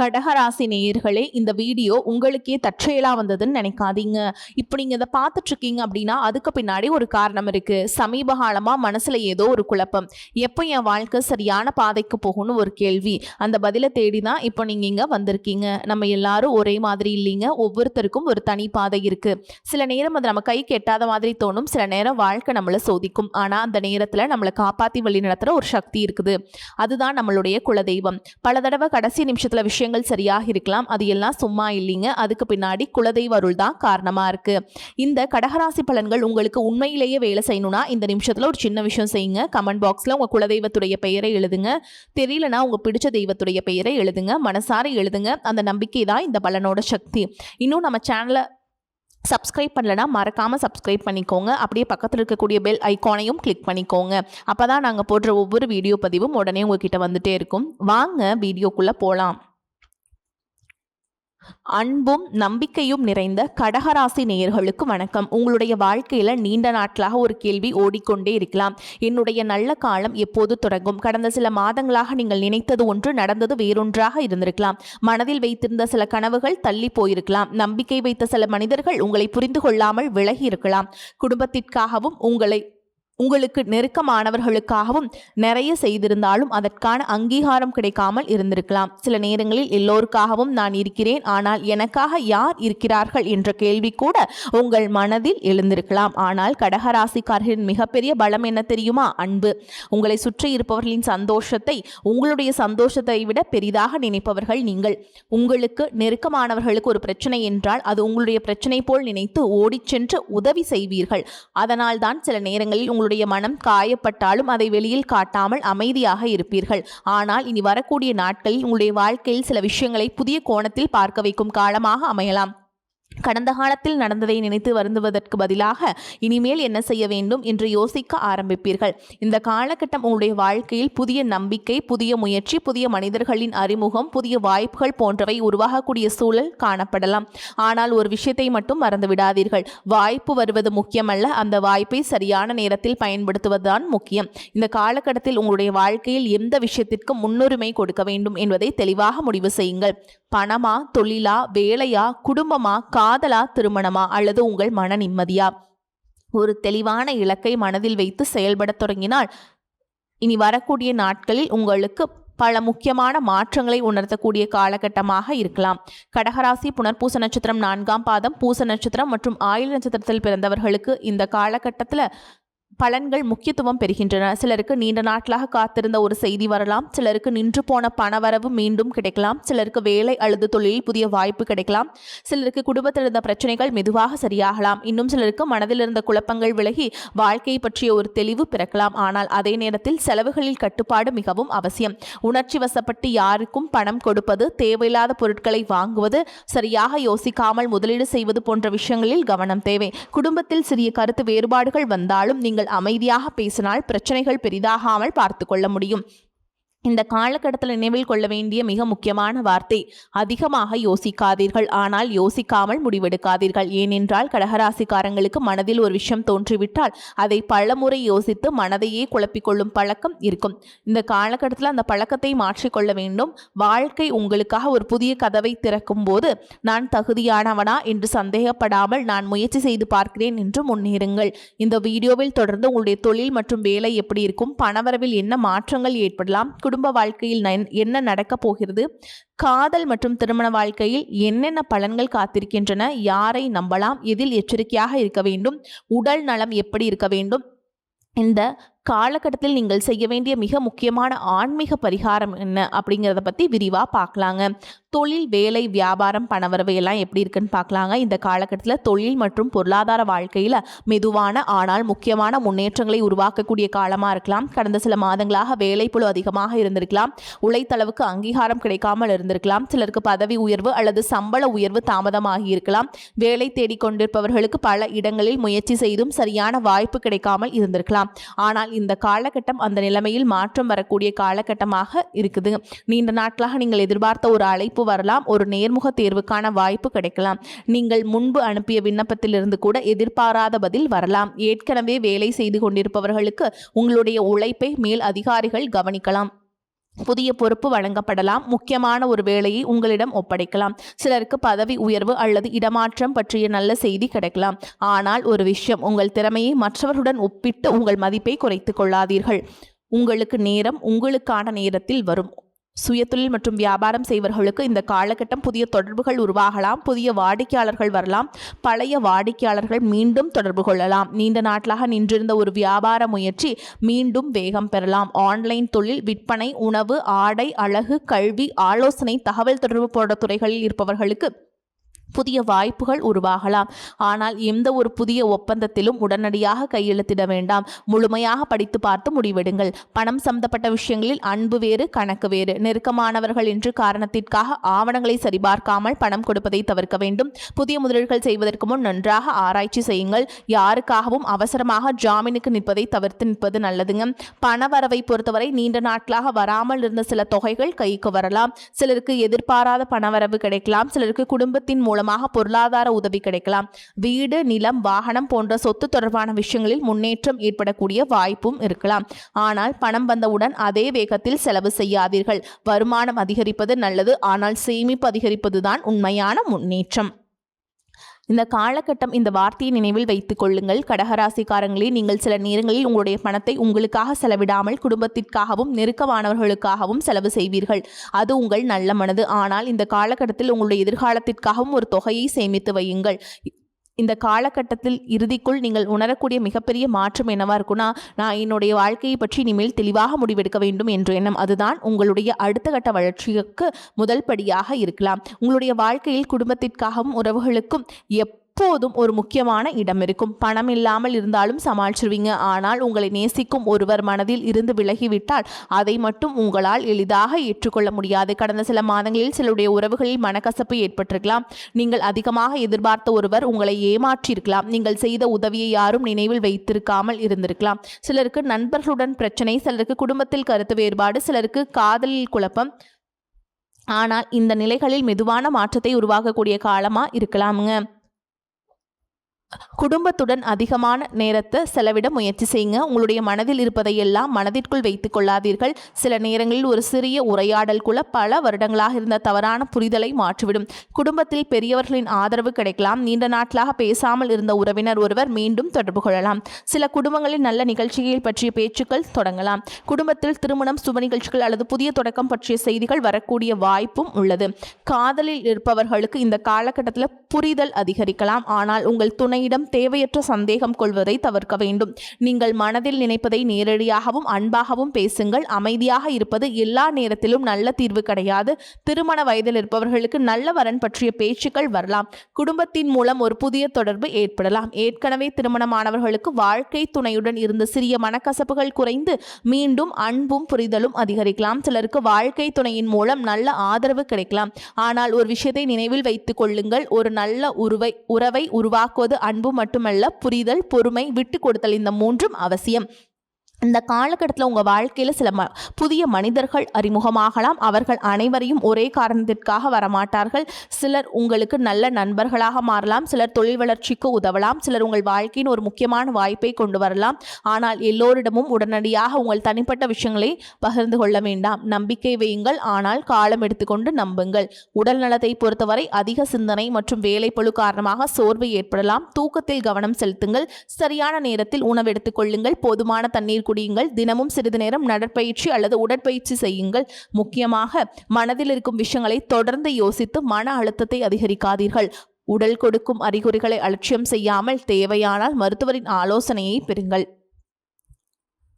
கடகராசி நேயர்களே, இந்த வீடியோ உங்களுக்கே தற்செயலா வந்ததுன்னு நினைக்காதீங்க. இப்போ நீங்க இதை பார்த்துட்டு இருக்கீங்க அப்படின்னா அதுக்கு பின்னாடி ஒரு காரணம் இருக்கு. சமீப காலமா மனசுல ஏதோ ஒரு குழப்பம், எப்போ என் வாழ்க்கை சரியான பாதைக்கு போகும்னு ஒரு கேள்வி. அந்த பதிலை தேடி தான் இப்போ நீங்க இங்க வந்திருக்கீங்க. நம்ம எல்லாரும் ஒரே மாதிரி இல்லைங்க, ஒவ்வொருத்தருக்கும் ஒரு தனி பாதை இருக்கு. சில நேரம் அது நம்ம கைக்கு எட்டாத மாதிரி தோணும், சில நேரம் வாழ்க்கை நம்மளை சோதிக்கும். ஆனா அந்த நேரத்துல நம்மளை காப்பாத்தி வழி நடத்துற ஒரு சக்தி இருக்குது, அதுதான் நம்மளுடைய குலதெய்வம். பல தடவை கடைசி நிமிஷத்துல விஷயங்கள் சரியாக இருக்கலாம், அது எல்லாம் சும்மா இல்லைங்க, அதுக்கு பின்னாடி குலதெய்வ அருள் தான் காரணமா இருக்கு. இந்த கடகராசி பலன்கள் உங்களுக்கு உண்மையிலேயே வேலை செய்யணும்னா இந்த நிமிஷத்துல ஒரு சின்ன விஷயம் செய்யுங்க. கமெண்ட் பாக்ஸ்ல உங்க குலதெய்வத்துடைய பெயரை எழுதுங்க. தெரியலனா உங்க பிடிச்ச தெய்வத்துடைய பெயரை எழுதுங்க, மனசார எழுதுங்க. அந்த நம்பிக்கை தான் இந்த பலனோட சக்தி. இன்னும் நம்ம சேனலை சப்ஸ்கிரைப் பண்ணலனா மறக்காம சப்ஸ்கிரைப் பண்ணிக்கோங்க. அப்படியே பக்கத்தில் இருக்கக்கூடிய பெல் ஐக்கானையும் கிளிக் பண்ணிக்கோங்க. அப்பதான் நாங்கள் போடுற ஒவ்வொரு வீடியோ பதிவும் உடனே உங்ககிட்ட வந்துட்டே இருக்கும். வாங்க வீடியோக்குள்ள போலாம். அன்பும் நம்பிக்கையும் நிறைந்த கடகராசி நேயர்களுக்கு வணக்கம். உங்களுடைய வாழ்க்கையில நீண்ட நாட்களாக ஒரு கேள்வி ஓடிக்கொண்டே இருக்கலாம். என்னுடைய நல்ல காலம் எப்போது தொடங்கும்? கடந்த சில மாதங்களாக நீங்கள் நினைத்தது ஒன்று, நடந்தது வேறொன்றாக இருந்திருக்கலாம். மனதில் வைத்திருந்த சில கனவுகள் தள்ளி போயிருக்கலாம். நம்பிக்கை வைத்த சில மனிதர்கள் உங்களை புரிந்து கொள்ளாமல் விலகி இருக்கலாம். குடும்பத்திற்காகவும் உங்களுக்கு நெருக்கமானவர்களுக்காகவும் நிறைய செய்திருந்தாலும் அதற்கான அங்கீகாரம் கிடைக்காமல் இருந்திருக்கலாம். சில நேரங்களில் எல்லோருக்காகவும் நான் இருக்கிறேன், ஆனால் எனக்காக யார் இருக்கிறார்கள் என்ற கேள்வி கூட உங்கள் மனதில் எழுந்திருக்கலாம். ஆனால் கடகராசிக்காரர்களின் மிகப்பெரிய பலம் என்ன தெரியுமா? அன்பு. உங்களை சுற்றி இருப்பவர்களின் சந்தோஷத்தை உங்களுடைய சந்தோஷத்தை விட பெரிதாக நினைப்பவர்கள் நீங்கள். உங்களுக்கு நெருக்கமானவர்களுக்கு ஒரு பிரச்சனை என்றால் அது உங்களுடைய பிரச்சனை போல் நினைத்து ஓடிச் சென்று உதவி செய்வீர்கள். அதனால் தான் சில நேரங்களில் உங்களுடைய மனம் காயப்பட்டாலும் அதை வெளியில் காட்டாமல் அமைதியாக இருப்பீர்கள். ஆனால் இனி வரக்கூடிய நாட்களில் உங்களுடைய வாழ்க்கையில் சில விஷயங்களை புதிய கோணத்தில் பார்க்க வைக்கும் காலமாக அமையலாம். கடந்த காலத்தில் நடந்ததை நினைத்து வருந்துவதற்கு பதிலாக இனிமேல் என்ன செய்ய வேண்டும் என்று யோசிக்க ஆரம்பிப்பீர்கள். இந்த காலகட்டம் உங்களுடைய வாழ்க்கையில் புதிய நம்பிக்கை, புதிய முயற்சி, புதிய மனிதர்களின் அறிமுகம், புதிய வாய்ப்புகள் போன்றவை உருவாகக்கூடிய சூழல் காணப்படலாம். ஆனால் ஒரு விஷயத்தை மட்டும் மறந்து விடாதீர்கள். வாய்ப்பு வருவது முக்கியமல்ல, அந்த வாய்ப்பை சரியான நேரத்தில் பயன்படுத்துவதுதான் முக்கியம். இந்த காலகட்டத்தில் உங்களுடைய வாழ்க்கையில் எந்த விஷயத்திற்கும் முன்னுரிமை கொடுக்க வேண்டும் என்பதை தெளிவாக முடிவு செய்யுங்கள். பணமா, தொழிலா, வேலையா, குடும்பமா, காதலா, திருமணமா, அல்லது உங்கள் மன நிம்மதியா? ஒரு தெளிவான இலக்கை மனதில் வைத்து செயல்பட தொடங்கினால் இனி வரக்கூடிய நாட்களில் உங்களுக்கு பல முக்கியமான மாற்றங்களை உணர்த்தக்கூடிய காலகட்டமாக இருக்கலாம். கடகராசி புனர்பூச நட்சத்திரம் 4ஆம் பாதம், பூச நட்சத்திரம் மற்றும் ஆயில்ய நட்சத்திரத்தில் பிறந்தவர்களுக்கு இந்த காலகட்டத்தில் பலன்கள் முக்கியத்துவம் பெறுகின்றன. சிலருக்கு நீண்ட நாட்களாக காத்திருந்த ஒரு செய்தி வரலாம். சிலருக்கு நின்று போன பணவரவு மீண்டும் கிடைக்கலாம். சிலருக்கு வேலை அல்லது தொழிலில் புதிய வாய்ப்பு கிடைக்கலாம். சிலருக்கு குடும்பத்தில் இருந்த பிரச்சனைகள் மெதுவாக சரியாகலாம். இன்னும் சிலருக்கு மனதில் இருந்த குழப்பங்கள் விலகி வாழ்க்கையை பற்றிய ஒரு தெளிவு பிறக்கலாம். ஆனால் அதே நேரத்தில் செலவுகளில் கட்டுப்பாடு மிகவும் அவசியம். உணர்ச்சி வசப்பட்டு யாருக்கும் பணம் கொடுப்பது, தேவையில்லாத பொருட்களை வாங்குவது, சரியாக யோசிக்காமல் முதலீடு செய்வது போன்ற விஷயங்களில் கவனம் தேவை. குடும்பத்தில் சிறிய கருத்து வேறுபாடுகள் வந்தாலும் நீங்கள் அமைதியாக பேசினால் பிரச்சனைகள் பெரிதாகாமல் பார்த்து கொள்ள முடியும். இந்த காலகட்டத்தில் நினைவில் கொள்ள வேண்டிய மிக முக்கியமான வார்த்தை, அதிகமாக யோசிக்காதீர்கள், ஆனால் யோசிக்காமல் முடிவெடுக்காதீர்கள். ஏனென்றால் கடகராசிக்காரங்களுக்கு மனதில் ஒரு விஷயம் தோன்றிவிட்டால் அதை பலமுறை யோசித்து மனதையே குழப்பிக்கொள்ளும் பழக்கம் இருக்கும். இந்த காலகட்டத்தில் அந்த பழக்கத்தை மாற்றிக்கொள்ள வேண்டும். வாழ்க்கை உங்களுக்காக ஒரு புதிய கதவை திறக்கும் போது நான் தகுதியானவனா என்று சந்தேகப்படாமல் நான் முயற்சி செய்து பார்க்கிறேன் என்று முன்னேறுங்கள். இந்த வீடியோவில் தொடர்ந்து உங்களுடைய தொழில் மற்றும் வேலை எப்படி இருக்கும், பணவரவில் என்ன மாற்றங்கள் ஏற்படலாம், குடும்ப வாழ்க்கையில் என்ன நடக்கப் போகிறது, காதல் மற்றும் திருமண வாழ்க்கையில் என்னென்ன பலன்கள் காத்திருக்கின்றன, யாரை நம்பலாம், எதில் எச்சரிக்கையாக இருக்க வேண்டும், உடல் நலம் எப்படி இருக்க வேண்டும், இந்த காலகட்டத்தில் நீங்கள் செய்ய வேண்டிய மிக முக்கியமான ஆன்மீக பரிகாரம் என்ன அப்படிங்கிறத பற்றி விரிவாக பார்க்கலாங்க. தொழில், வேலை, வியாபாரம், பணவரவு எல்லாம் எப்படி இருக்குன்னு பார்க்கலாங்க. இந்த காலகட்டத்தில் தொழில் மற்றும் பொருளாதார வாழ்க்கையில் மெதுவான ஆனால் முக்கியமான முன்னேற்றங்களை உருவாக்கக்கூடிய காலமாக இருக்கலாம். கடந்த சில மாதங்களாக வேலைப்பளு அதிகமாக இருந்திருக்கலாம். உழைத்தளவுக்கு அங்கீகாரம் கிடைக்காமல் இருந்திருக்கலாம். சிலருக்கு பதவி உயர்வு அல்லது சம்பள உயர்வு தாமதமாகி இருக்கலாம். வேலை தேடிக்கொண்டிருப்பவர்களுக்கு பல இடங்களில் முயற்சி செய்தும் சரியான வாய்ப்பு கிடைக்காமல் இருந்திருக்கலாம். ஆனால் இந்த காலகட்டம் அந்த நிலைமையில் மாற்றம் வரக்கூடிய காலகட்டமாக இருக்குது. நீண்ட நாட்களாக நீங்கள் எதிர்பார்த்த ஒரு அழைப்பு வரலாம். ஒரு நேர்முக தேர்வுக்கான வாய்ப்பு கிடைக்கலாம். நீங்கள் முன்பு அனுப்பிய விண்ணப்பத்திலிருந்து கூட எதிர்பாராத பதில் வரலாம். ஏற்கனவே வேலை செய்து கொண்டிருப்பவர்களுக்கு உங்களுடைய உழைப்பை மேல் அதிகாரிகள் கவனிக்கலாம். புதிய பொறுப்பு வழங்கப்படலாம். முக்கியமான ஒரு வேலையை உங்களிடம் ஒப்படைக்கலாம். சிலருக்கு பதவி உயர்வு அல்லது இடமாற்றம் பற்றிய நல்ல செய்தி கிடைக்கலாம். ஆனால் ஒரு விஷயம், உங்கள் திறமையை மற்றவர்களுடன் ஒப்பிட்டு உங்கள் மதிப்பை குறைத்துக் கொள்ளாதீர்கள். உங்களுக்கு நேரம் உங்களுக்கான நேரத்தில் வரும். சுயதொழில் மற்றும் வியாபாரம் செய்வர்களுக்கு இந்த காலகட்டம் புதிய தொடர்புகள் உருவாகலாம். புதிய வாடிக்கையாளர்கள் வரலாம். பழைய வாடிக்கையாளர்கள் மீண்டும் தொடர்பு கொள்ளலாம். நீண்ட நாட்களாக நின்றிருந்த ஒரு வியாபார முயற்சி மீண்டும் வேகம் பெறலாம். ஆன்லைன் தொழில், விற்பனை, உணவு, ஆடை, அழகு, கல்வி, ஆலோசனை, தகவல் தொடர்பு போன்ற துறைகளில் இருப்பவர்களுக்கு புதிய வாய்ப்புகள் உருவாகலாம். ஆனால் எந்த ஒரு புதிய ஒப்பந்தத்திலும் உடனடியாக கையெழுத்திட வேண்டாம். முழுமையாக படித்து பார்த்து முடிவெடுங்கள். பணம் சம்பந்தப்பட்ட விஷயங்களில் அன்பு வேறு, கணக்கு வேறு. நெருக்கமானவர்கள் என்று காரணத்திற்காக ஆவணங்களை சரிபார்க்காமல் பணம் கொடுப்பதை தவிர்க்க வேண்டும். புதிய முதலீடுகள் செய்வதற்கு முன் நன்றாக ஆராய்ச்சி செய்யுங்கள். யாருக்காகவும் அவசரமாக ஜாமீனுக்கு நிற்பதை தவிர்த்து நிற்பது நல்லதுங்க. பண வரவை பொறுத்தவரை நீண்ட நாட்களாக வராமல் இருந்த சில தொகைகள் கைக்கு வரலாம். சிலருக்கு எதிர்பாராத பணவரவு கிடைக்கலாம். சிலருக்கு குடும்பத்தின் மூலமாக பொருளாதார உதவி கிடைக்கலாம். வீடு, நிலம், வாகனம் போன்ற சொத்து தொடர்பான விஷயங்களில் முன்னேற்றம் ஏற்படக்கூடிய வாய்ப்பும் இருக்கலாம். ஆனால் பணம் வந்தவுடன் அதே வேகத்தில் செலவு செய்யாதீர்கள். வருமானம் அதிகரிப்பது நல்லது, ஆனால் சேமிப்பு அதிகரிப்பதுதான் உண்மையான முன்னேற்றம். இந்த காலகட்டம், இந்த வார்த்தையை நினைவில் வைத்துக் கொள்ளுங்கள். கடகராசிக்காரங்களே, நீங்கள் சில நேரங்களில் உங்களுடைய பணத்தை உங்களுக்காக செலவிடாமல் குடும்பத்திற்காகவும் நெருக்கமானவர்களுக்காகவும் செலவு செய்வீர்கள். அது உங்கள் நல்ல மனது. ஆனால் இந்த காலகட்டத்தில் உங்களுடைய எதிர்காலத்திற்காகவும் ஒரு தொகையை சேமித்து வையுங்கள். இந்த காலகட்டத்தில் இறுதிக்குள் நீங்கள் உணரக்கூடிய மிகப்பெரிய மாற்றம் என்னவா இருக்குன்னா, நான் என்னுடைய வாழ்க்கையை பற்றி இனிமேல் தெளிவாக முடிவெடுக்க வேண்டும் என்ற எண்ணம். அதுதான் உங்களுடைய அடுத்த கட்ட வளர்ச்சிக்கு முதல் படியாக இருக்கலாம். உங்களுடைய வாழ்க்கையில் குடும்பத்திற்காகவும் உறவுகளுக்கும் எப்போதும் ஒரு முக்கியமான இடம் இருக்கும். பணம் இல்லாமல் இருந்தாலும் சமாளிச்சிருவீங்க. ஆனால் உங்களை நேசிக்கும் ஒருவர் மனதில் இருந்து விலகிவிட்டால் அதை மட்டும் உங்களால் எளிதாக ஏற்றுக்கொள்ள முடியாது. கடந்த சில மாதங்களில் சிலருடைய உறவுகளில் மனக்கசப்பு ஏற்பட்டிருக்கலாம். நீங்கள் அதிகமாக எதிர்பார்த்த ஒருவர் உங்களை ஏமாற்றியிருக்கலாம். நீங்கள் செய்த உதவியை யாரும் நினைவில் வைத்திருக்காமல் இருந்திருக்கலாம். சிலருக்கு நண்பர்களுடன் பிரச்சனை, சிலருக்கு குடும்பத்தில் கருத்து வேறுபாடு, சிலருக்கு காதலில் குழப்பம். ஆனால் இந்த நிலைகளில் மெதுவான மாற்றத்தை உருவாக்கக்கூடிய காலமா இருக்கலாமுங்க. குடும்பத்துடன் அதிகமான நேரத்தை செலவிட முயற்சி செய்யுங்க. உங்களுடைய மனதில் இருப்பதையெல்லாம் மனதிற்குள் வைத்துக் கொள்ளாதீர்கள். சில நேரங்களில் ஒரு சிறிய உரையாடல் கூட பல வருடங்களாக இருந்த தவறான புரிதலை மாற்றிவிடும். குடும்பத்தில் பெரியவர்களின் ஆதரவு கிடைக்கலாம். நீண்ட நாட்களாக பேசாமல் இருந்த உறவினர் ஒருவர் மீண்டும் தொடர்பு கொள்ளலாம். சில குடும்பங்களில் நல்ல நிகழ்ச்சிகள் பற்றிய பேச்சுக்கள் தொடங்கலாம். குடும்பத்தில் திருமணம், சுப நிகழ்ச்சிகள் அல்லது புதிய தொடக்கம் பற்றிய செய்திகள் வரக்கூடிய வாய்ப்பும் உள்ளது. காதலில் இருப்பவர்களுக்கு இந்த காலகட்டத்தில் புரிதல் அதிகரிக்கலாம். ஆனால் உங்கள் துணையிடம் தேவையற்ற சந்தேகம் கொள்வதை தவிர்க்க வேண்டும். நீங்கள் மனதில் நினைப்பதை நேரடியாகவும் அன்பாகவும் பேசுங்கள். அமைதியாக இருப்பது எல்லா நேரத்திலும் நல்ல தீர்வு கிடையாது. திருமண வயதில் இருப்பவர்களுக்கு நல்ல வரன் பற்றிய பேச்சுக்கள் வரலாம். குடும்பத்தின் மூலம் ஒரு புதிய தொடர்பு ஏற்படலாம். ஏற்கனவே திருமணமானவர்களுக்கு வாழ்க்கை துணையுடன் இருந்த சிறிய மனக்கசப்புகள் குறைந்து மீண்டும் அன்பும் புரிதலும் அதிகரிக்கலாம். சிலருக்கு வாழ்க்கை துணையின் மூலம் நல்ல ஆதரவு கிடைக்கலாம். ஆனால் ஒரு விஷயத்தை நினைவில் வைத்துக் கொள்ளுங்கள். ஒரு நல்ல உறவை உருவாக்குவது அன்பு மட்டுமல்ல, புரிதல், பொறுமை, விட்டு கொடுத்தல், இந்த மூன்றும் அவசியம். இந்த காலகட்டத்தில் உங்கள் வாழ்க்கையில் சில புதிய மனிதர்கள் அறிமுகமாகலாம். அவர்கள் அனைவரையும் ஒரே காரணத்திற்காக வரமாட்டார்கள். சிலர் உங்களுக்கு நல்ல நண்பர்களாக மாறலாம். சிலர் தொழில் வளர்ச்சிக்கு உதவலாம். சிலர் உங்கள் வாழ்க்கையின் ஒரு முக்கியமான வாய்ப்பை கொண்டு வரலாம். ஆனால் எல்லோரிடமும் உடனடியாக உங்கள் தனிப்பட்ட விஷயங்களை பகிர்ந்து கொள்ள வேண்டாம். நம்பிக்கை வையுங்கள், ஆனால் காலம் எடுத்துக்கொண்டு நம்புங்கள். உடல் நலத்தை பொறுத்தவரை அதிக சிந்தனை மற்றும் வேலைப்பளு காரணமாக சோர்வு ஏற்படலாம். தூக்கத்தில் கவனம் செலுத்துங்கள். சரியான நேரத்தில் உணவு எடுத்துக்கொள்ளுங்கள். போதுமான தண்ணீர் குடியுங்கள். தினமும் சிறிது நேரம் நடற்பயிற்சி அல்லது உடற்பயிற்சி செய்யுங்கள். முக்கியமாக மனதில் இருக்கும் விஷயங்களை தொடர்ந்து யோசித்து மன அழுத்தத்தை அதிகரிக்காதீர்கள். உடல் கொடுக்கும் அறிகுறிகளை அலட்சியம் செய்யாமல் தேவையானால் மருத்துவரின் ஆலோசனையை பெறுங்கள்.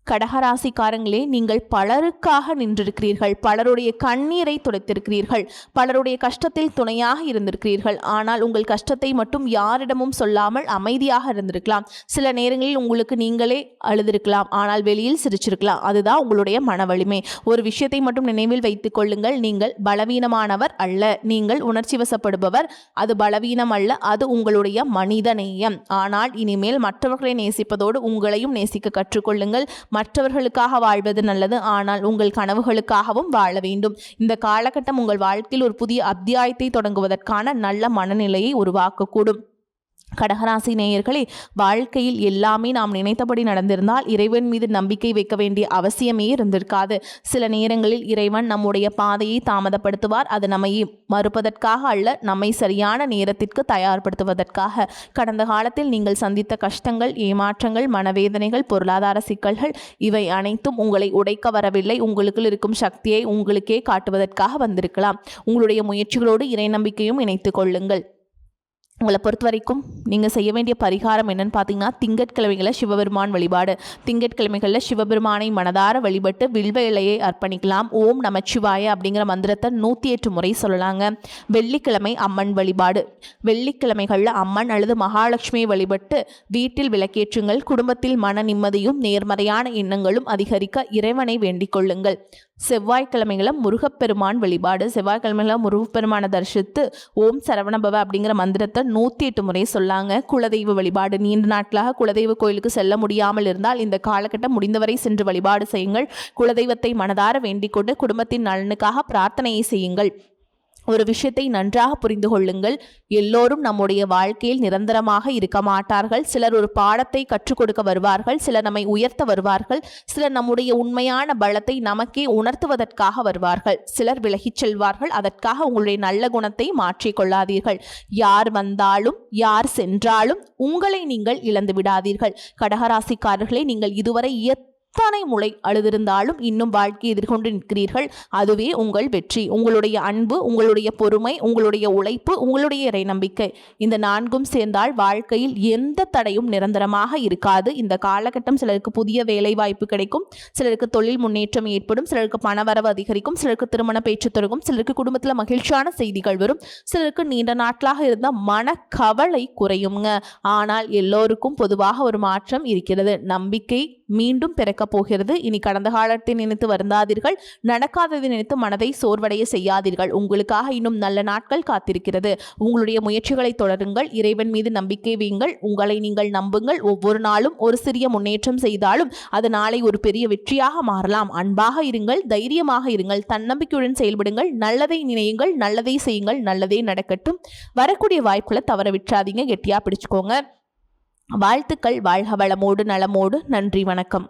கடகராசிக்காரங்களே, நீங்கள் பலருக்காக நின்றிருக்கிறீர்கள். பலருடைய கண்ணீரை துடைத்திருக்கிறீர்கள். பலருடைய கஷ்டத்தில் துணையாக இருந்திருக்கிறீர்கள். ஆனால் உங்கள் கஷ்டத்தை மட்டும் யாரிடமும் சொல்லாமல் அமைதியாக இருந்திருக்கலாம். சில நேரங்களில் உங்களுக்கு நீங்களே அழுதிருக்கலாம். ஆனால் வெளியில் சிரிச்சிருக்கலாம். அதுதான் உங்களுடைய மன வலிமை. ஒரு விஷயத்தை மட்டும் நினைவில் வைத்துக் கொள்ளுங்கள். நீங்கள் பலவீனமானவர் அல்ல. நீங்கள் உணர்ச்சி வசப்படுபவர். அது பலவீனம் அல்ல, அது உங்களுடைய மனித நேயம். ஆனால் இனிமேல் மற்றவர்களை நேசிப்பதோடு உங்களையும் நேசிக்க கற்றுக்கொள்ளுங்கள். மற்றவர்களுக்காக வாழ்வது நல்லது, ஆனால் உங்கள் கனவுகளுக்காகவும் வாழ வேண்டும். இந்த காலகட்டம் உங்கள் வாழ்க்கையில் ஒரு புதிய அத்தியாயத்தை தொடங்குவதற்கான நல்ல மனநிலையை உருவாக்கக்கூடும். கடகராசி நேயர்களே, வாழ்க்கையில் எல்லாமே நாம் நினைத்தபடி நடந்திருந்தால் இறைவன் மீது நம்பிக்கை வைக்க வேண்டிய அவசியமே இருந்திருக்காது. சில நேரங்களில் இறைவன் நம்முடைய பாதையை தாமதப்படுத்துவார். அது நம்மை மறுப்பதற்காக அல்ல, நம்மை சரியான நேரத்திற்கு தயார்படுத்துவதற்காக. கடந்த காலத்தில் நீங்கள் சந்தித்த கஷ்டங்கள், ஏமாற்றங்கள், மனவேதனைகள், பொருளாதார சிக்கல்கள் இவை அனைத்தும் உங்களை உடைக்க வரவில்லை. உங்களுக்குள் இருக்கும் சக்தியை உங்களுக்கே காட்டுவதற்காக வந்திருக்கலாம். உங்களுடைய முயற்சிகளோடு இறை நம்பிக்கையும் இணைத்து கொள்ளுங்கள். உங்களை பொறுத்த வரைக்கும் நீங்கள் செய்ய வேண்டிய பரிகாரம் என்னன்னு பார்த்தீங்கன்னா, திங்கட்கிழமைகளில் சிவபெருமான் வழிபாடு. திங்கட்கிழமைகளில் சிவபெருமானை மனதார வழிபட்டு வில்வ இலையை அர்ப்பணிக்கலாம். ஓம் நமச்சிவாய அப்படிங்கிற மந்திரத்தை 108 முறை சொல்லலாங்க. வெள்ளிக்கிழமை அம்மன் வழிபாடு. வெள்ளிக்கிழமைகளில் அம்மன் அல்லது மகாலட்சுமியை வழிபட்டு வீட்டில் விளக்கேற்றுங்கள். குடும்பத்தில் மன நிம்மதியும் நேர்மறையான எண்ணங்களும் அதிகரிக்க இறைவனை வேண்டிக் கொள்ளுங்கள். செவ்வாய்க்கிழமைகளில் முருகப்பெருமான் வழிபாடு. செவ்வாய்க்கிழமைகளில் முருகப்பெருமானை தரிசித்து ஓம் சரவணபவ அப்படிங்கிற மந்திரத்தை 108 முறை சொல்லாங்க. குலதெய்வ வழிபாடு. நீண்ட நாட்களாக குலதெய்வ கோயிலுக்கு செல்ல முடியாமல் இருந்தால் இந்த காலகட்டம் முடிந்தவரை சென்று வழிபாடு செய்யுங்கள். குலதெய்வத்தை மனதார வேண்டிக் கொண்டு குடும்பத்தின் நலனுக்காக பிரார்த்தனையை செய்யுங்கள். ஒரு விஷயத்தை நன்றாக புரிந்து கொள்ளுங்கள். எல்லோரும் நம்முடைய வாழ்க்கையில் நிரந்தரமாக இருக்க மாட்டார்கள். சிலர் ஒரு பாடத்தை கற்றுக் கொடுக்க வருவார்கள், சிலர் நம்மை உயர்த்த வருவார்கள், சிலர் நம்முடைய உண்மையான பலத்தை நமக்கே உணர்த்துவதற்காக வருவார்கள், சிலர் விலகிச் செல்வார்கள். அதற்காக உங்களுடைய நல்ல குணத்தை மாற்றிக்கொள்ளாதீர்கள். யார் வந்தாலும் யார் சென்றாலும் உங்களை நீங்கள் இழந்து விடாதீர்கள். கடகராசிக்காரர்களை, நீங்கள் இதுவரை எத்தனை முறை அழுதிருந்தாலும் இன்னும் வாழ்க்கை எதிர்கொண்டு நிற்கிறீர்கள். அதுவே உங்கள் வெற்றி. உங்களுடைய அன்பு, உங்களுடைய பொறுமை, உங்களுடைய உழைப்பு, உங்களுடைய இறை நம்பிக்கை, இந்த 4ம் சேர்ந்தால் வாழ்க்கையில் எந்த தடையும் நிரந்தரமாக இருக்காது. இந்த காலகட்டம் சிலருக்கு புதிய வேலை வாய்ப்பு கிடைக்கும், சிலருக்கு தொழில் முன்னேற்றம் ஏற்படும், சிலருக்கு பணவரவு அதிகரிக்கும், சிலருக்கு திருமண பேச்சு தொடங்கும், சிலருக்கு குடும்பத்தில் மகிழ்ச்சியான செய்திகள் வரும், சிலருக்கு நீண்ட நாட்களாக இருந்த மனக்கவலை குறையுங்க. ஆனால் எல்லோருக்கும் பொதுவாக ஒரு மாற்றம் இருக்கிறது. நம்பிக்கை மீண்டும் பிறக்க போகிறது. இனி கடந்த காலத்தை நினைத்து வருந்தாதீர்கள். நடக்காததை நினைத்து மனதை சோர்வடைய செய்யாதீர்கள். உங்களுக்காக இன்னும் நல்ல நாட்கள் காத்திருக்கிறது. உங்களுடைய முயற்சிகளை தொடருங்கள். இறைவன் மீது நம்பிக்கை வையுங்கள். உங்களை நீங்கள் நம்புங்கள். ஒவ்வொரு நாளும் ஒரு சிறிய முன்னேற்றம் செய்தாலும் அது நாளை ஒரு பெரிய வெற்றியாக மாறலாம். அன்பாக இருங்கள், தைரியமாக இருங்கள், தன்னம்பிக்கையுடன் செயல்படுங்கள். நல்லதை நினையுங்கள், நல்லதை செய்யுங்கள், நல்லதே நடக்கட்டும். வரக்கூடிய வாய்ப்புகளை தவற விட்டுறாதீங்க. கெட்டியா பிடிச்சுக்கோங்க. வாழ்த்துக்கள். வாழ்க வளமோடு நலமோடு. நன்றி, வணக்கம்.